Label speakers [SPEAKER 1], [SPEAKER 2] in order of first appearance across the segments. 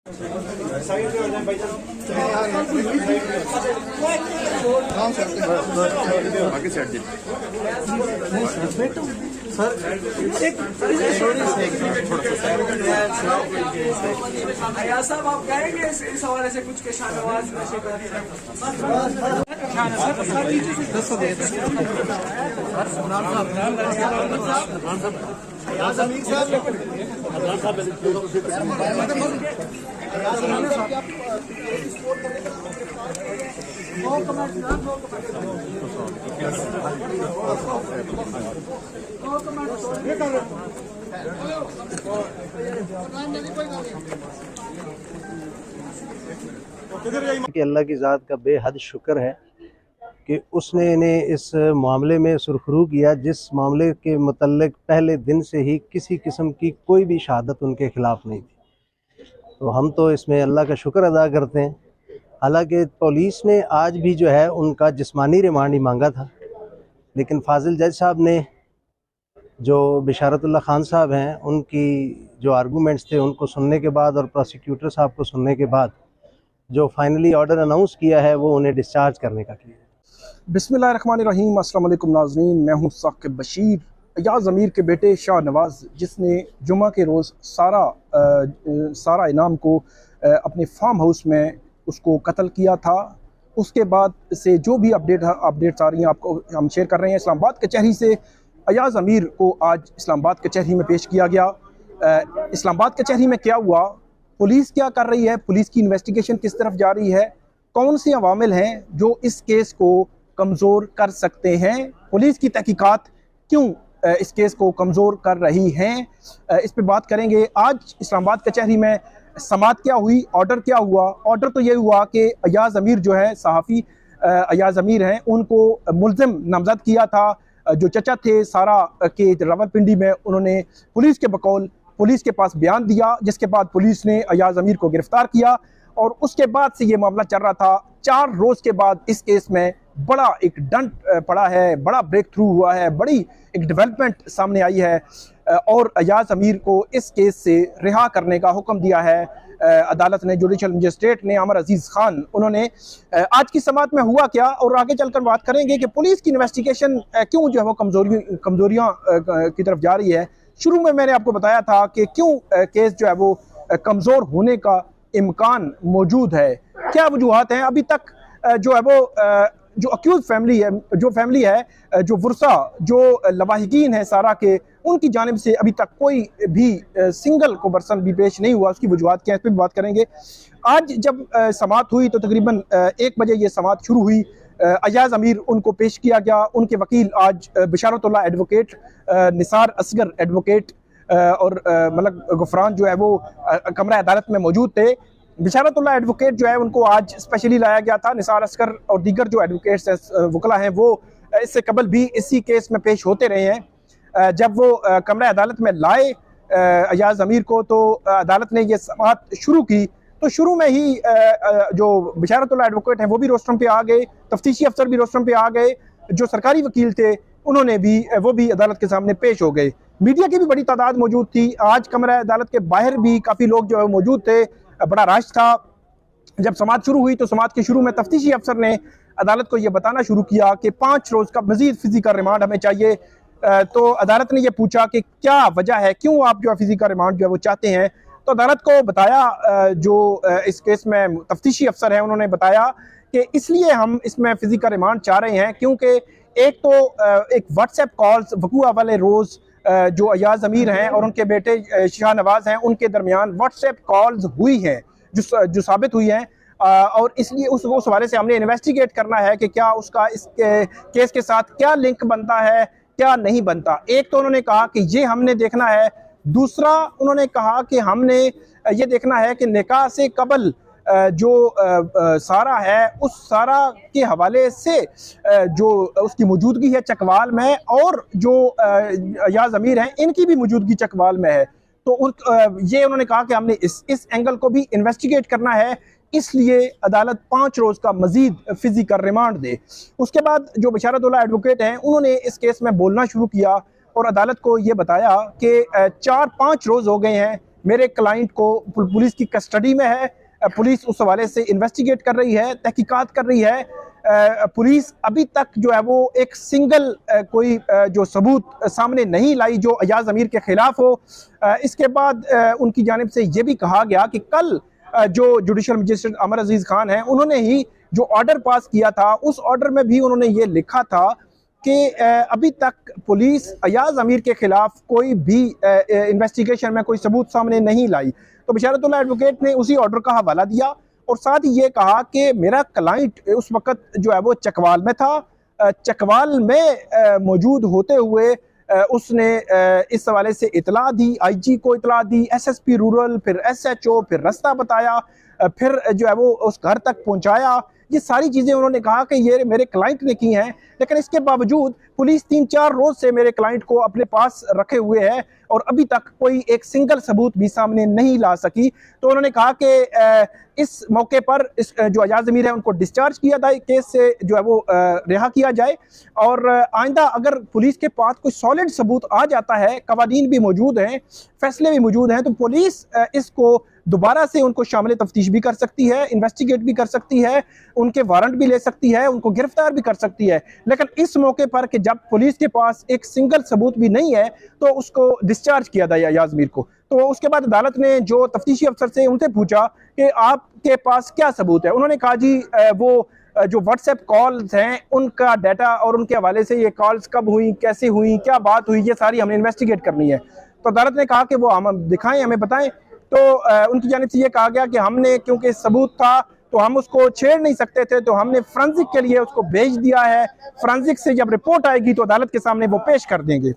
[SPEAKER 1] साहब आप कहेंगे इस हवाले से कुछ के शाहनवाज नशे कर
[SPEAKER 2] कि अल्लाह की ज़ात का बेहद शुक्र है कि उसने इन्हें इस मामले में सुरखरू किया, जिस मामले के मुतल्लिक पहले दिन से ही किसी किस्म की कोई भी शहादत उनके ख़िलाफ़ नहीं थी। तो हम तो इसमें अल्लाह का शुक्र अदा करते हैं। हालांकि पुलिस ने आज भी जो है उनका जिस्मानी रिमांड ही मांगा था, लेकिन फाजिल जज साहब ने, जो बिशारतुल्लाह खान साहब हैं, उनकी जो आर्गूमेंट्स थे उनको सुनने के बाद और प्रोसिक्यूटर साहब को सुनने के बाद जो फाइनली ऑर्डर अनाउंस किया है वो उन्हें डिस्चार्ज करने का किया है।
[SPEAKER 3] बिस्मिल्लाहिर्रहमानिर्रहीम, अस्सलाम वालेकुम नाज़रीन, मैं हूँ साकिब बशीर। अयाज अमीर के बेटे शाह नवाज़, जिसने जुमा के रोज़ सारा इनाम को अपने फार्म हाउस में उसको कत्ल किया था, उसके बाद से जो भी अपडेट्स आ रही हैं आपको हम शेयर कर रहे हैं। इस्लामाबाद कचहरी से अयाज अमीर को आज इस्लामाबाद कचहरी में पेश किया गया। इस्लामाबाद कचहरी में क्या हुआ, पुलिस क्या कर रही है, पुलिस की इन्वेस्टिगेशन किस तरफ जा रही है, कौन से अवामिल हैं जो इस केस को कमज़ोर कर सकते हैं, पुलिस की तहकीकात क्यों इस केस को कमज़ोर कर रही हैं, इस पे बात करेंगे। आज इस्लामाबाद कचहरी में समाअत क्या हुई, ऑर्डर क्या हुआ। ऑर्डर तो ये हुआ कि अयाज अमीर जो है, सहाफ़ी अयाज अमीर हैं, उनको मुल्ज़िम नामज़द किया था। जो चचा थे सारा के रावलपिंडी में, उन्होंने पुलिस के बकौल पुलिस के पास बयान दिया, जिसके बाद पुलिस ने अयाज अमीर को गिरफ्तार किया और उसके बाद से ये मामला चल रहा था। 4 रोज़ के बाद इस केस में बड़ा एक डंट पड़ा है, बड़ा ब्रेक थ्रू हुआ है, बड़ी एक डेवलपमेंट सामने आई है और अयाज अमीर को इस केस से रिहा करने का हुक्म दिया है अदालत ने। जुडिशल मजिस्ट्रेट ने अमर अजीज़ खान, उन्होंने आज की समाअत में हुआ क्या और आगे चलकर बात करेंगे कि पुलिस की इन्वेस्टिगेशन क्यों जो है वो कमजोरियाँ की तरफ जा रही है। शुरू में मैंने आपको बताया था कि क्यों केस जो है वो कमज़ोर होने का इम्कान मौजूद है, क्या वजूहात हैं। अभी तक जो है वो जो अक्यूज फैमिली है, जो वर्सा, जो लवाहिकीन है सारा के, उनकी जानिब से अभी तक कोई भी सिंगल को पर्सन भी पेश नहीं हुआ। उसकी वजूहात क्या है, इस पर भी बात करेंगे। आज जब समाअत हुई तो तकरीबन 1 बजे ये समाअत शुरू हुई। अयाज अमीर उनको पेश किया गया। उनके वकील आज बिशारतुल्लाह एडवोकेट, निसार असगर एडवोकेट और मलक गुफरान जो है वो कमरा अदालत में मौजूद थे। बिशारतुल्लाह एडवोकेट जो है उनको आज स्पेशली लाया गया था। निसार असगर और दीगर जो एडवोकेट्स हैं, वकला हैं, वो इससे कबल भी इसी केस में पेश होते रहे हैं। जब वो कमरा अदालत में लाए अयाज अमीर को, तो अदालत ने ये समाअत शुरू की तो शुरू में ही जो बिशारतुल्लाह एडवोकेट हैं वो भी रोस्ट्रम पे आ गए, तफ्तीशी अफसर भी रोस्ट्रम पे आ गए, जो सरकारी वकील थे उन्होंने भी वो भी अदालत के सामने पेश हो गए। मीडिया की भी बड़ी तादाद मौजूद थी। आज कमरा अदालत के बाहर भी काफ़ी लोग जो है मौजूद थे, बड़ा रश था। जब समाअत शुरू हुई तो समाअत के शुरू में तफ्तीशी अफसर ने अदालत को ये बताना शुरू किया कि 5 रोज़ का मजीद फिजिकल रिमांड हमें चाहिए। तो अदालत ने यह पूछा कि क्या वजह है, क्यों आप जो है फिजिकल रिमांड जो है वो चाहते हैं। तो अदालत को बताया, जो इस केस में तफ्तीशी अफसर हैं उन्होंने बताया कि इसलिए हम इसमें फिजिकल रिमांड चाह रहे हैं क्योंकि एक तो एक व्हाट्सएप कॉल्स वकूआ वाले रोज़ जो अयाज अमीर हैं और उनके बेटे शाह नवाज़ हैं, उनके दरमियान व्हाट्सएप कॉल्स हुई हैं जो साबित हुई हैं और इसलिए उस हवाले से हमने इन्वेस्टिगेट करना है कि क्या उसका इस केस के साथ क्या लिंक बनता है, क्या नहीं बनता। एक तो उन्होंने कहा कि ये हमने देखना है, दूसरा उन्होंने कहा कि हमने ये देखना है कि निकाह से कबल जो सारा है उस सारा के हवाले से जो उसकी मौजूदगी है चकवाल में और जो अयाज अमीर हैं इनकी भी मौजूदगी चकवाल में है। तो ये उन्होंने कहा कि हमने इस एंगल को भी इन्वेस्टिगेट करना है, इसलिए अदालत 5 रोज़ का मजीद फिजिकल रिमांड दे। उसके बाद जो बिशारतुल्लाह एडवोकेट हैं उन्होंने इस केस में बोलना शुरू किया और अदालत को ये बताया कि 4-5 रोज़ हो गए हैं मेरे क्लाइंट को पुलिस की कस्टडी में है, पुलिस उस हवाले से इन्वेस्टिगेट कर रही है, तहकीकात कर रही है। पुलिस अभी तक जो है वो एक सिंगल कोई जो सबूत सामने नहीं लाई जो अयाज अमीर के खिलाफ हो। इसके बाद उनकी जानिब से ये भी कहा गया कि कल जो जुडिशल मजिस्ट्रेट अमर अजीज खान है उन्होंने ही जो ऑर्डर पास किया था, उस ऑर्डर में भी उन्होंने ये लिखा था कि अभी तक पुलिस अयाज अमीर के खिलाफ कोई भी इन्वेस्टिगेशन में कोई सबूत सामने नहीं लाई। तो बिशारतुल्लाह एडवोकेट ने उसी ऑर्डर का हवाला दिया और साथ ही ये कहा कि मेरा क्लाइंट उस वक्त जो है वो चकवाल में था, चकवाल में मौजूद होते हुए उसने इस हवाले से इतला दी, आईजी को इतला दी, एसएसपी रूरल, फिर एसएचओ, फिर रास्ता बताया, फिर जो है वो उस घर तक पहुंचाया। ये सारी चीज़ें उन्होंने कहा कि ये मेरे क्लाइंट ने की हैं, लेकिन इसके बावजूद पुलिस 3-4 रोज से मेरे क्लाइंट को अपने पास रखे हुए है और अभी तक कोई एक सिंगल सबूत भी सामने नहीं ला सकी। तो उन्होंने कहा कि इस मौके पर इस जो अयाज अमीर है उनको डिस्चार्ज किया जाए, केस से जो है वो रिहा किया जाए और आइंदा अगर पुलिस के पास कोई सॉलिड सबूत आ जाता है, कवानीन भी मौजूद हैं, फैसले भी मौजूद हैं, तो पुलिस इसको दोबारा से उनको शामिल तफ्तीश भी कर सकती है, इन्वेस्टिगेट भी कर सकती है, उनके वारंट भी ले सकती है, उनको गिरफ्तार भी कर सकती है। लेकिन इस मौके पर कि जब पुलिस के पास एक सिंगल सबूत भी नहीं है तो उसको डिस्चार्ज किया था अयाज अमीर को। तो उसके बाद अदालत ने जो तफ्तीशी अफसर से उनसे पूछा कि आपके पास क्या सबूत है। उन्होंने कहा जी वो जो व्हाट्सएप कॉल्स हैं उनका डाटा और उनके हवाले से ये कॉल्स कब हुई, कैसे हुई, क्या बात हुई, ये सारी हमें इन्वेस्टिगेट करनी है। तो अदालत ने कहा कि वो हम दिखाएं, हमें बताएं। तो उनकी जानिब से ये कहा गया कि हमने क्योंकि सबूत था तो हम उसको छेड़ नहीं सकते थे, तो हमने फ्रांसिक के लिए उसको भेज दिया है। फ्रांसिक से जब रिपोर्ट आएगी तो अदालत के सामने वो पेश कर देंगे।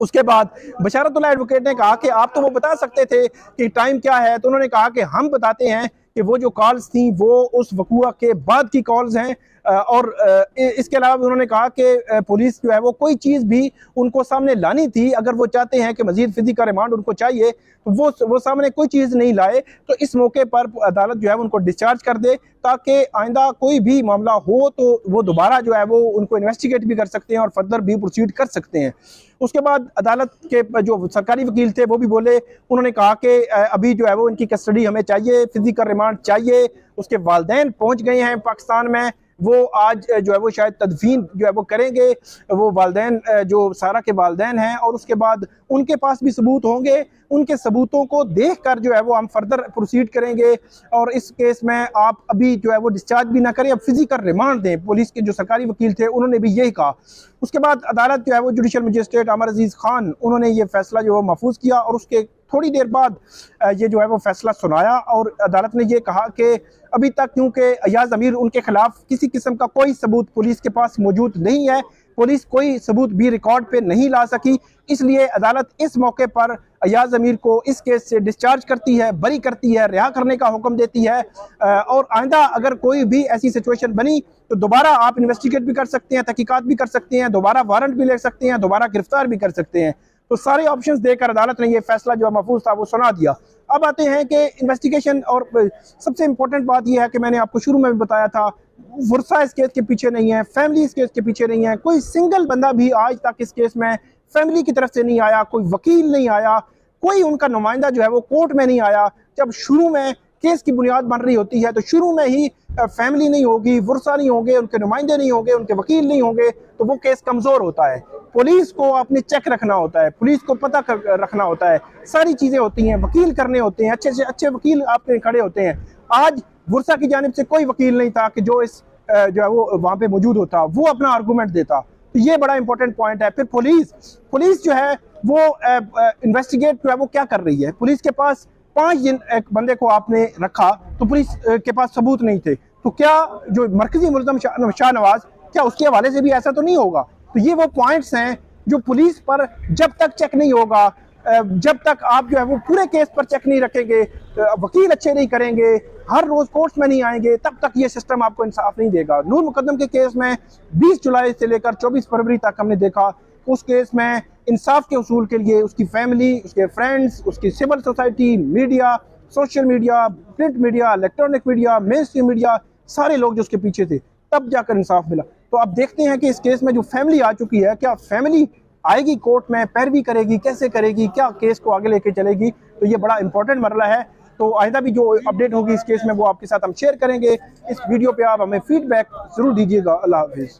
[SPEAKER 3] उसके बाद बशारतुल्लाह एडवोकेट ने कहा कि आप तो वो बता सकते थे कि टाइम क्या है, तो उन्होंने कहा कि हम बताते हैं कि वो जो कॉल्स थी वो उस वक़ुआ के बाद की कॉल्स हैं। और इसके अलावा उन्होंने कहा कि पुलिस जो है वो कोई चीज़ भी उनको सामने लानी थी, अगर वो चाहते हैं कि मजीद फिजिकल रिमांड उनको चाहिए तो वो सामने कोई चीज़ नहीं लाए, तो इस मौके पर अदालत जो है उनको डिस्चार्ज कर दे ताकि आइंदा कोई भी मामला हो तो वो दोबारा जो है वो उनको इन्वेस्टिगेट भी कर सकते हैं और फर्दर भी प्रोसीड कर सकते हैं। उसके बाद अदालत के जो सरकारी वकील थे वो भी बोले, उन्होंने कहा कि अभी जो है वो इनकी कस्टडी हमें चाहिए, फिजिकल रिमांड चाहिए। उसके वालिदैन पहुँच गए हैं पाकिस्तान में, वो आज जो है वो शायद तदफीन जो है वो करेंगे, वो वालिदैन जो सारा के वालिदैन हैं, और उसके बाद उनके पास भी सबूत होंगे, उनके सबूतों को देखकर जो है वो हम फर्दर प्रोसीड करेंगे। और इस केस में आप अभी जो है वो डिस्चार्ज भी ना करें, अब फिजिकल रिमांड दें। पुलिस के जो सरकारी वकील थे उन्होंने भी यही कहा। उसके बाद अदालत जो है वो जुडिशल मजिस्ट्रेट अमर अजीज खान उन्होंने ये फैसला जो है महफूज किया और उसके थोड़ी देर बाद ये जो है वो फैसला सुनाया और अदालत ने ये कहा कि अभी तक क्योंकि अयाज अमीर उनके खिलाफ किसी किस्म का कोई सबूत पुलिस के पास मौजूद नहीं है, पुलिस कोई सबूत भी रिकॉर्ड पे नहीं ला सकी, इसलिए अदालत इस मौके पर अयाज अमीर को इस केस से डिस्चार्ज करती है, बरी करती है, रिहा करने का हुक्म देती है। और आइंदा अगर कोई भी ऐसी सिचुएशन बनी तो दोबारा आप इन्वेस्टिगेट भी कर सकते हैं, तहकीकात भी कर सकते हैं, दोबारा वारंट भी ले सकते हैं, दोबारा गिरफ्तार भी कर सकते हैं। तो सारे ऑप्शंस देकर अदालत ने ये फैसला जो महफूज था वो सुना दिया। अब आते हैं कि इन्वेस्टिगेशन, और सबसे इंपॉर्टेंट बात यह है कि मैंने आपको शुरू में भी बताया था, वर्षा इस केस के पीछे नहीं है, फैमिली इस केस के पीछे नहीं है, कोई सिंगल बंदा भी आज तक इस केस में फैमिली की तरफ से नहीं आया, कोई वकील नहीं आया, कोई उनका नुमाइंदा जो है वो कोर्ट में नहीं आया। जब शुरू में केस की बुनियाद बन रही होती है तो शुरू में ही फैमिली नहीं होगी, वर्षा नहीं होंगे, उनके नुमाइंदे नहीं होंगे, उनके वकील नहीं होंगे, तो वो केस कमज़ोर होता है। पुलिस को अपने चेक रखना होता है, पुलिस को पता रखना होता है, सारी चीज़ें होती हैं, वकील करने होते हैं, अच्छे से अच्छे वकील आपके खड़े होते हैं। आज वर्षा की जानिब से कोई वकील नहीं था कि जो इस जो है वो वहाँ पे मौजूद होता, वो अपना आर्गूमेंट देता। तो ये बड़ा इंपॉर्टेंट पॉइंट है। फिर पुलिस जो है वो इन्वेस्टिगेट जो है वो क्या कर रही है। पुलिस के पास 5 दिन एक बंदे को आपने रखा तो पुलिस के पास सबूत नहीं थे, तो क्या जो मरकजी मुल्ज़म शाहनवाज, क्या उसके हवाले से भी ऐसा तो नहीं होगा। तो ये वो पॉइंट्स हैं जो पुलिस पर जब तक चेक नहीं होगा, जब तक आप जो है वो पूरे केस पर चेक नहीं रखेंगे, वकील अच्छे नहीं करेंगे, हर रोज कोर्ट में नहीं आएंगे, तब तक ये सिस्टम आपको इंसाफ नहीं देगा। नूर मुकद्दम के केस में 20 जुलाई से लेकर 24 फरवरी तक हमने देखा, उस केस में इंसाफ के उसूल के लिए उसकी फैमिली, उसके फ्रेंड्स, उसकी civil society, media, social media, print media, electronic media, mainstream media, सारे लोग जो उसके पीछे थे, तब जाकर इंसाफ मिला। तो अब देखते हैं कि इस केस में जो फैमिली आ चुकी है, क्या फैमिली आएगी कोर्ट में, पैरवी करेगी, कैसे करेगी, क्या केस को आगे लेके चलेगी, तो ये बड़ा इंपॉर्टेंट मरला है। तो आइंदा भी जो अपडेट होगी इस केस में वो आपके साथ हम शेयर करेंगे। इस वीडियो पे आप हमें फीडबैक जरूर दीजिएगा। अल्लाह हाफिज़।